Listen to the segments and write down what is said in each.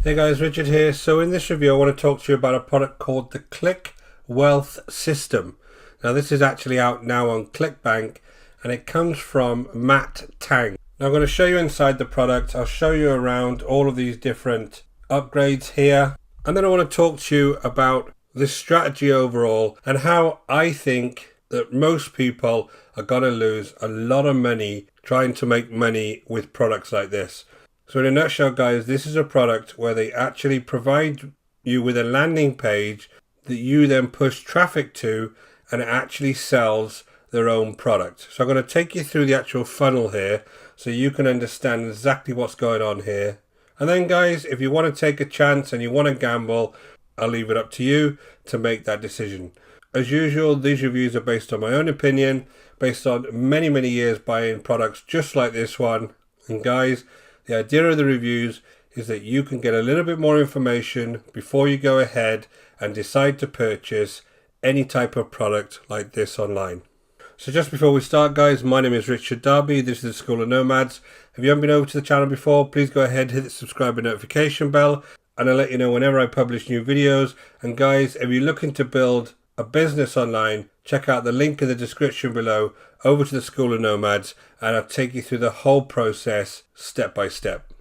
Hey guys, Richard here. So in this review I want to talk to you about a product called the Click Wealth System. Now this is actually out now on ClickBank and it comes from Matt Tang. Now I'm going to show you inside the product. I'll show you around all of these different upgrades here, and then I want to talk to you about this strategy overall and how I think that most people are going to lose a lot of money trying to make money with products like this. So in a nutshell guys, this is a product where they actually provide you with a landing page that you then push traffic to, and it actually sells their own product. So I'm going to take you through the actual funnel here so you can understand exactly what's going on here. And then guys, if you want to take a chance and you want to gamble, I'll leave it up to you to make that decision. As usual, these reviews are based on my own opinion, based on many years buying products just like this one. And guys, the idea of the reviews is that you can get a little bit more information before you go ahead and decide to purchase any type of product like this online. So just before we start guys, my name is Richard Darby, this is the School of Nomads. If you haven't been over to the channel before, please go ahead, hit the subscribe and notification bell, and I'll let you know whenever I publish new videos. And guys, if you're looking to build a business online, check out the link in the description below over to the School of Nomads, and I'll take you through the whole process step by step.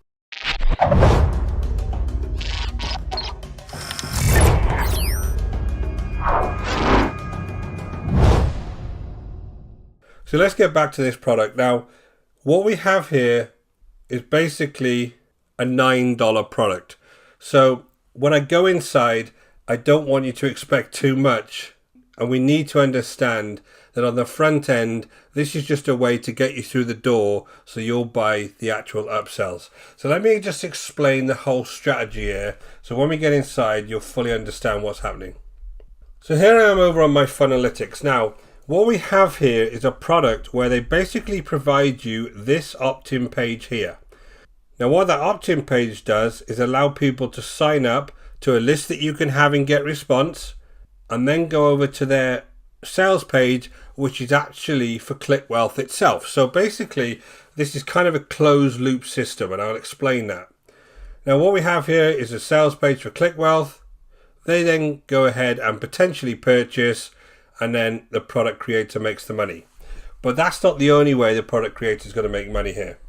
So let's get back to this product. Now, what we have here is basically a $9 product. So when I go inside, I don't want you to expect too much. And we need to understand that on the front end, this is just a way to get you through the door so you'll buy the actual upsells. So let me just explain the whole strategy here. So when we get inside, you'll fully understand what's happening. So here I am over on my Funalytics. Now, what we have here is a product where they basically provide you this opt-in page here. Now what that opt-in page does is allow people to sign up to a list that you can have in GetResponse, and then go over to their sales page, which is actually for ClickWealth itself. So basically this is kind of a closed loop system, and I'll explain that. Now what we have here is a sales page for ClickWealth. They then go ahead and potentially purchase, and then the product creator makes the money. But that's not the only way the product creator is going to make money here.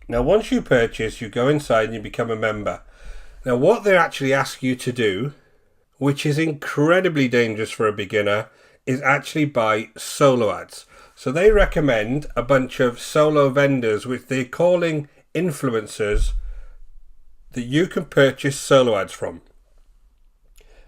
Now once you purchase, you go inside and you become a member. Now what they actually ask you to do, which is incredibly dangerous for a beginner, is actually buy solo ads. So they recommend a bunch of solo vendors, which they're calling influencers, that you can purchase solo ads from.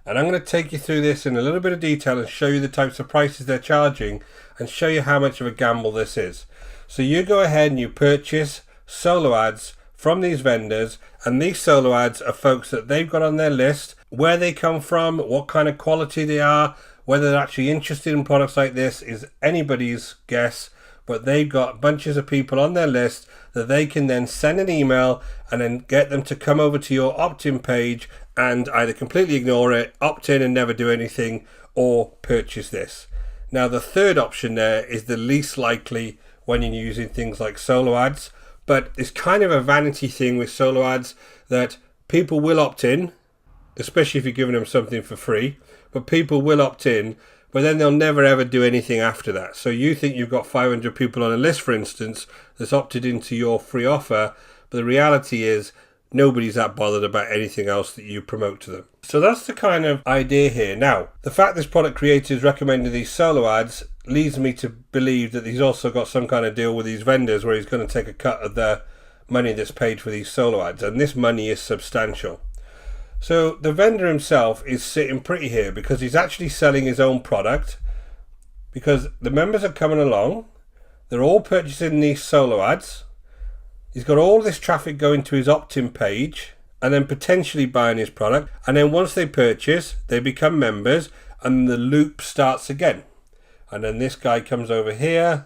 And I'm going to take you through this in a little bit of detail and show you the types of prices they're charging and show you how much of a gamble this is. So you go ahead and you purchase solo ads from these vendors, and these solo ads are folks that they've got on their list, where they come from, what kind of quality they are, whether they're actually interested in products like this is anybody's guess, but they've got bunches of people on their list that they can then send an email and then get them to come over to your opt-in page and either completely ignore it, opt in and never do anything, or purchase this. Now the third option there is the least likely when you're using things like solo ads, but it's kind of a vanity thing with solo ads that people will opt in, especially if you're giving them something for free, but people will opt in, but then they'll never ever do anything after that. So you think you've got 500 people on a list, for instance, that's opted into your free offer, but the reality is nobody's that bothered about anything else that you promote to them. So that's the kind of idea here. Now, the fact this product creator is recommending these solo ads leads me to believe that he's also got some kind of deal with these vendors where he's going to take a cut of the money that's paid for these solo ads, and this money is substantial. So the vendor himself is sitting pretty here because he's actually selling his own product, because the members are coming along, they're all purchasing these solo ads. He's got all this traffic going to his opt-in page and then potentially buying his product, and then once they purchase, they become members and the loop starts again. And then this guy comes over here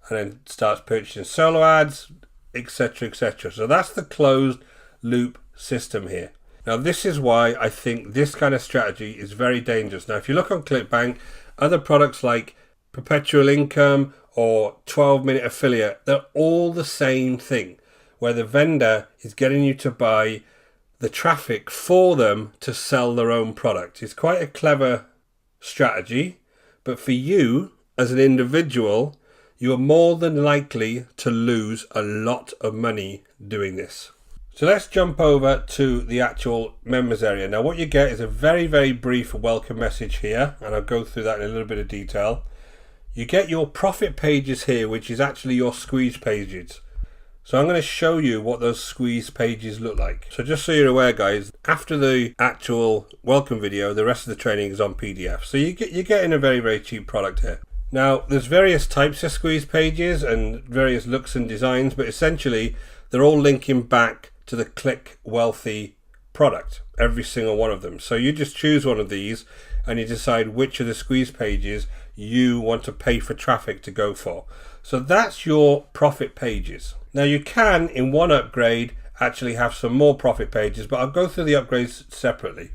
and then starts purchasing solo ads, etc, etc. So that's the closed loop system here. Now this is why I think this kind of strategy is very dangerous. Now if you look on ClickBank, other products like Perpetual Income or 12-minute affiliate, they're all the same thing, where the vendor is getting you to buy the traffic for them to sell their own product. It's quite a clever strategy, but for you as an individual, you are more than likely to lose a lot of money doing this. So let's jump over to the actual members area. Now what you get is a very, very brief welcome message here, and I'll go through that in a little bit of detail. You get your profit pages here, which is actually your squeeze pages. So I'm going to show you what those squeeze pages look like. So just so you're aware, guys, after the actual welcome video, the rest of the training is on PDF. So you're getting a very, very cheap product here. Now there's various types of squeeze pages and various looks and designs, but essentially they're all linking back to the Click Wealthy product, every single one of them. So you just choose one of these and you decide which of the squeeze pages you want to pay for traffic to go for. So that's your profit pages. Now you can, in one upgrade, actually have some more profit pages, but I'll go through the upgrades separately.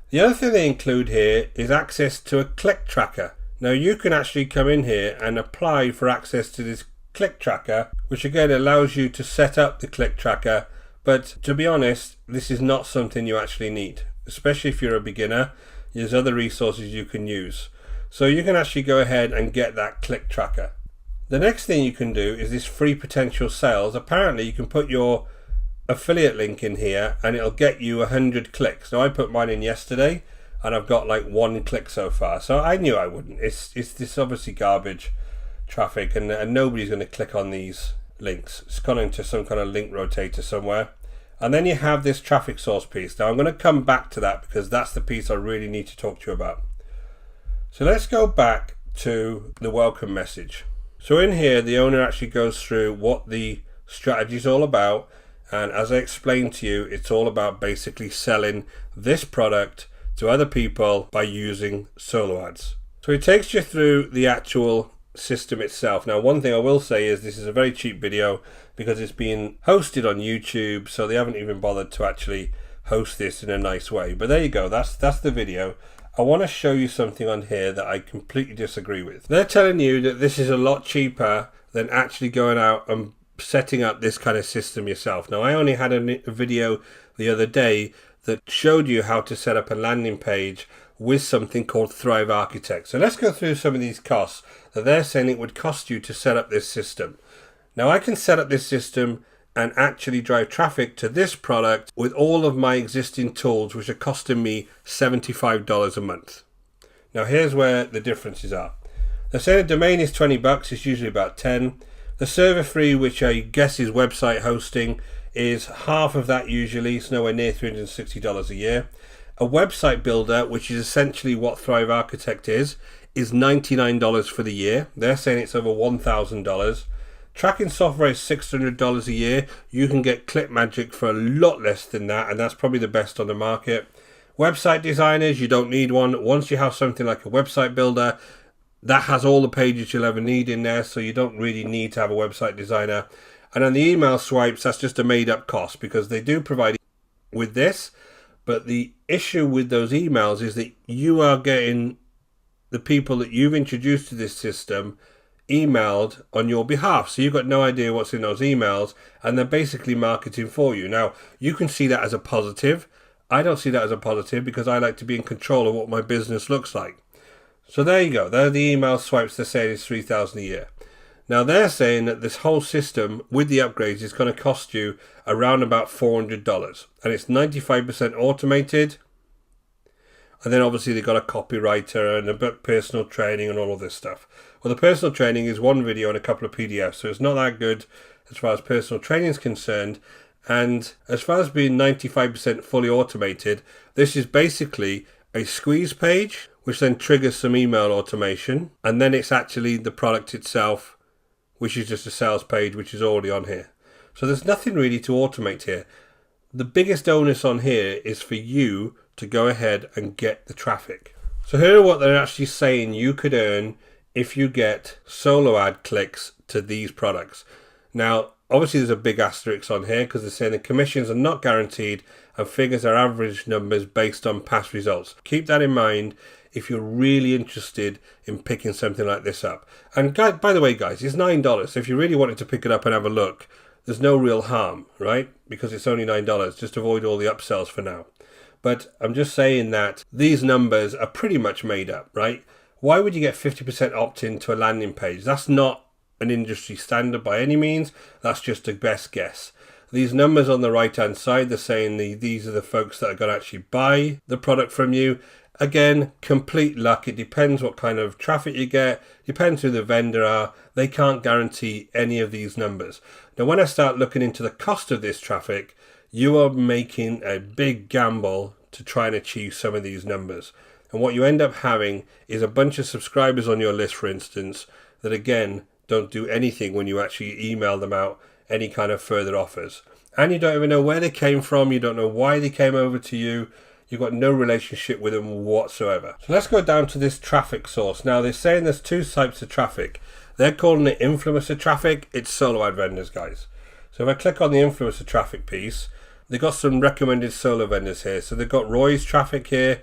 The other thing they include here is access to a click tracker. Now you can actually come in here and apply for access to this click tracker, which again allows you to set up the click tracker. But to be honest, this is not something you actually need, especially if you're a beginner. There's other resources you can use. So you can actually go ahead and get that click tracker. The next thing you can do is this free potential sales. Apparently you can put your affiliate link in here and it'll get you 100 clicks. Now I put mine in yesterday and I've got like 1 click so far. So I knew I wouldn't. It's this obviously garbage traffic and nobody's going to click on these links. It's gone into some kind of link rotator somewhere. And then you have this traffic source piece. Now I'm going to come back to that because that's the piece I really need to talk to you about. So let's go back to the welcome message. So in here, the owner actually goes through what the strategy is all about. And as I explained to you, it's all about basically selling this product to other people by using solo ads. So it takes you through the actual system itself. Now, one thing I will say is this is a very cheap video because it's being hosted on YouTube, so they haven't even bothered to actually host this in a nice way. But there you go, that's the video. I want to show you something on here that I completely disagree with. They're telling you that this is a lot cheaper than actually going out and setting up this kind of system yourself. Now, I only had a video the other day that showed you how to set up a landing page with something called Thrive Architect. So let's go through some of these costs that they're saying it would cost you to set up this system. Now I can set up this system and actually drive traffic to this product with all of my existing tools, which are costing me $75 a month. Now here's where the differences are. They're saying a domain is $20, it's usually about 10. The server fee, which I guess is website hosting, is half of that usually. It's nowhere near $360 a year. A website builder, which is essentially what Thrive Architect is $99 for the year. They're saying it's over $1,000. Tracking software is $600 a year. You can get ClipMagick for a lot less than that, and that's probably the best on the market. Website designers, you don't need one. Once you have something like a website builder, that has all the pages you'll ever need in there, so you don't really need to have a website designer. And on the email swipes, that's just a made-up cost because they do provide with this. But the issue with those emails is that you are getting the people that you've introduced to this system emailed on your behalf. So you've got no idea what's in those emails and they're basically marketing for you. Now, you can see that as a positive. I don't see that as a positive because I like to be in control of what my business looks like. So there you go. There are the email swipes they're saying is $3,000 a year. Now they're saying that this whole system with the upgrades is going to cost you around about $400 and it's 95% automated. And then obviously they've got a copywriter and a personal training and all of this stuff. Well, the personal training is one video and a couple of PDFs, so it's not that good as far as personal training is concerned. And as far as being 95% fully automated, this is basically a squeeze page, which then triggers some email automation. And then it's actually the product itself, which is just a sales page, which is already on here. So there's nothing really to automate here. The biggest onus on here is for you to go ahead and get the traffic. So here are what they're actually saying you could earn if you get solo ad clicks to these products. Now, obviously there's a big asterisk on here because they're saying the commissions are not guaranteed and figures are average numbers based on past results. Keep that in mind if you're really interested in picking something like this up. And by the way, guys, it's $9. So if you really wanted to pick it up and have a look, there's no real harm, right? Because it's only $9. Just avoid all the upsells for now. But I'm just saying that these numbers are pretty much made up, right? Why would you get 50% opt-in to a landing page? That's not an industry standard by any means. That's just a best guess. These numbers on the right-hand side, they're saying these are the folks that are going to actually buy the product from you. Again, complete luck. It depends what kind of traffic you get. Depends who the vendor are. They can't guarantee any of these numbers. Now, when I start looking into the cost of this traffic, you are making a big gamble to try and achieve some of these numbers. And what you end up having is a bunch of subscribers on your list, for instance, that again, don't do anything when you actually email them out any kind of further offers. And you don't even know where they came from. You don't know why they came over to you. You've got no relationship with them whatsoever. So let's go down to this traffic source. Now they're saying there's two types of traffic. They're calling it influencer traffic. It's solo ad vendors, guys. So if I click on the influencer traffic piece, they've got some recommended solo vendors here. So they've got Roy's traffic here,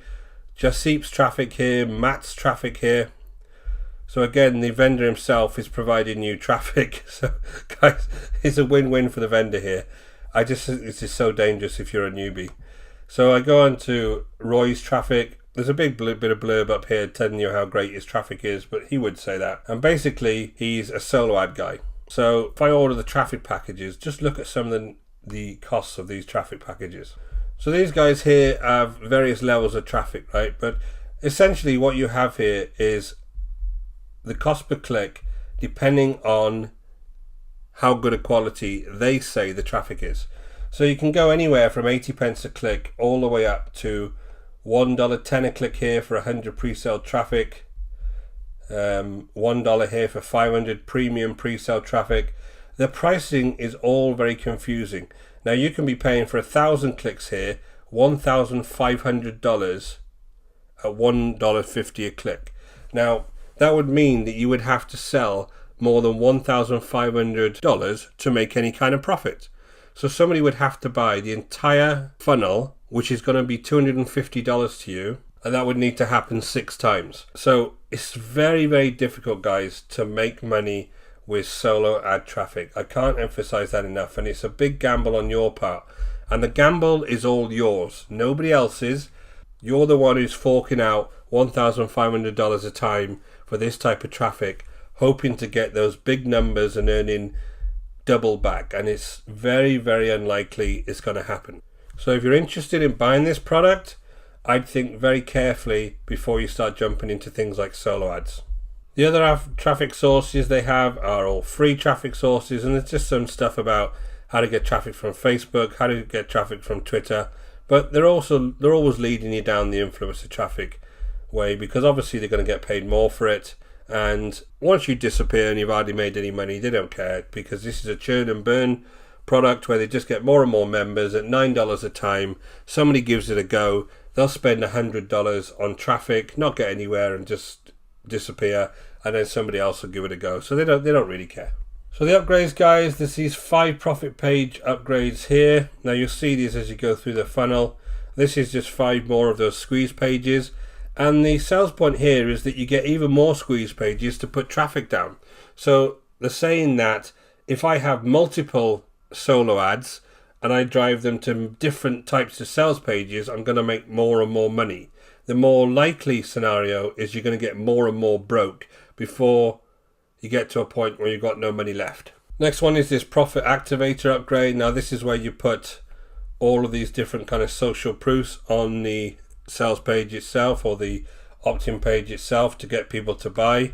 Jasip's traffic here, Matt's traffic here. So again, the vendor himself is providing you traffic. So guys, it's a win-win for the vendor here. This is so dangerous if you're a newbie. So I go on to Roy's traffic. There's a big bit of blurb up here telling you how great his traffic is, but he would say that. And basically, he's a solo ad guy. So if I order the traffic packages, just look at some of the costs of these traffic packages. So these guys here have various levels of traffic, right? But essentially what you have here is the cost per click depending on how good a quality they say the traffic is. So you can go anywhere from 80 pence a click all the way up to $1.10 a click here for 100 pre-sale traffic, $1 here for 500 premium pre-sale traffic. The pricing is all very confusing. Now you can be paying for 1,000 clicks here, $1,500 at $1.50 a click. Now that would mean that you would have to sell more than $1,500 to make any kind of profit. So somebody would have to buy the entire funnel, which is going to be $250 to you, and that would need to happen 6 times. So it's very, very difficult, guys, to make money with solo ad traffic. I can't emphasize that enough, and it's a big gamble on your part. And the gamble is all yours, nobody else's. You're the one who's forking out $1,500 a time for this type of traffic, hoping to get those big numbers and earning double back, and it's very, very unlikely it's going to happen. So if you're interested in buying this product, I'd think very carefully before you start jumping into things like solo ads. The other traffic sources they have are all free traffic sources, and there's just some stuff about how to get traffic from Facebook, how to get traffic from Twitter, but they're always leading you down the influencer traffic way, because obviously they're going to get paid more for it. And once you disappear and you've hardly made any money, they don't care, because this is a churn and burn product where they just get more and more members at $9 a time. Somebody gives it a go, they'll spend $100 on traffic, not get anywhere, and just disappear, and then somebody else will give it a go. So they don't really care. So the upgrades, guys, there's these 5 profit page upgrades here. Now you'll see these as you go through the funnel. This is just 5 more of those squeeze pages. And the sales point here is that you get even more squeeze pages to put traffic down. So they're saying that if I have multiple solo ads and I drive them to different types of sales pages, I'm going to make more and more money. The more likely scenario is you're going to get more and more broke before you get to a point where you've got no money left. Next one is this profit activator upgrade. Now this is where you put all of these different kind of social proofs on the sales page itself or the opt-in page itself to get people to buy.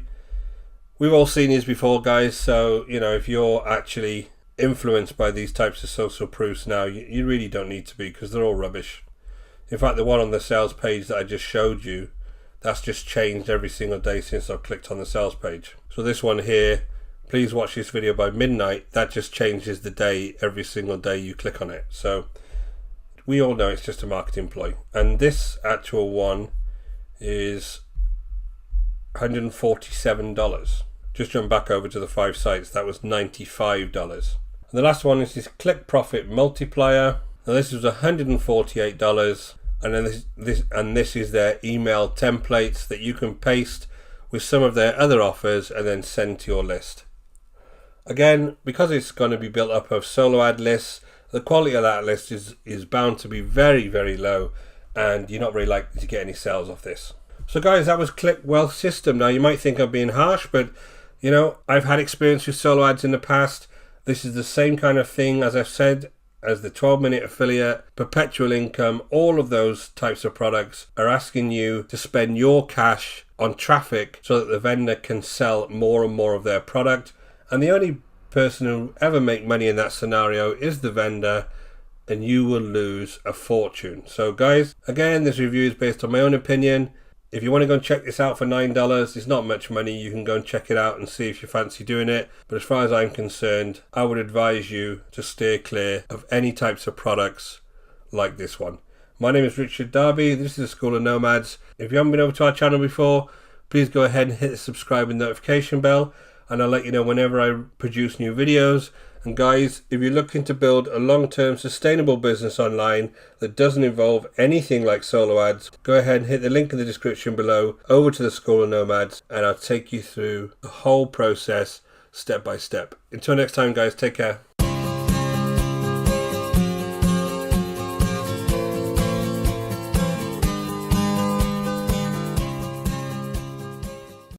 We've all seen these before, guys, so if you're actually influenced by these types of social proofs now, you really don't need to be, because they're all rubbish. In fact, the one on the sales page that I just showed you, that's just changed every single day since I've clicked on the sales page. So this one here, please watch this video by midnight, that just changes the day every single day you click on it. So we all know it's just a marketing ploy. And this actual one is $147. Just jump back over to the 5 sites, that was $95. And the last one is this click profit multiplier. Now this was $148, and then this is their email templates that you can paste with some of their other offers and then send to your list. Again, because it's going to be built up of solo ad lists, the quality of that list is bound to be very, very low, and you're not very likely to get any sales off this. So guys, that was Click Wealth System. Now you might think I'm being harsh, but you know, I've had experience with solo ads in the past. This is the same kind of thing, as I've said, as the 12-minute affiliate, perpetual income. All of those types of products are asking you to spend your cash on traffic so that the vendor can sell more and more of their product. And the only person who will ever make money in that scenario is the vendor, and you will lose a fortune. So guys, again, this review is based on my own opinion. If you want to go and check this out for $9, it's not much money. You can go and check it out and see if you fancy doing it. But as far as I'm concerned, I would advise you to steer clear of any types of products like this one. My name is Richard Darby. This is the School of Nomads. If you haven't been over to our channel before, please go ahead and hit the subscribe and notification bell, and I'll let you know whenever I produce new videos. And guys, if you're looking to build a long-term sustainable business online that doesn't involve anything like solo ads, go ahead and hit the link in the description below over to the School of Nomads, and I'll take you through the whole process step by step. Until next time guys, take care.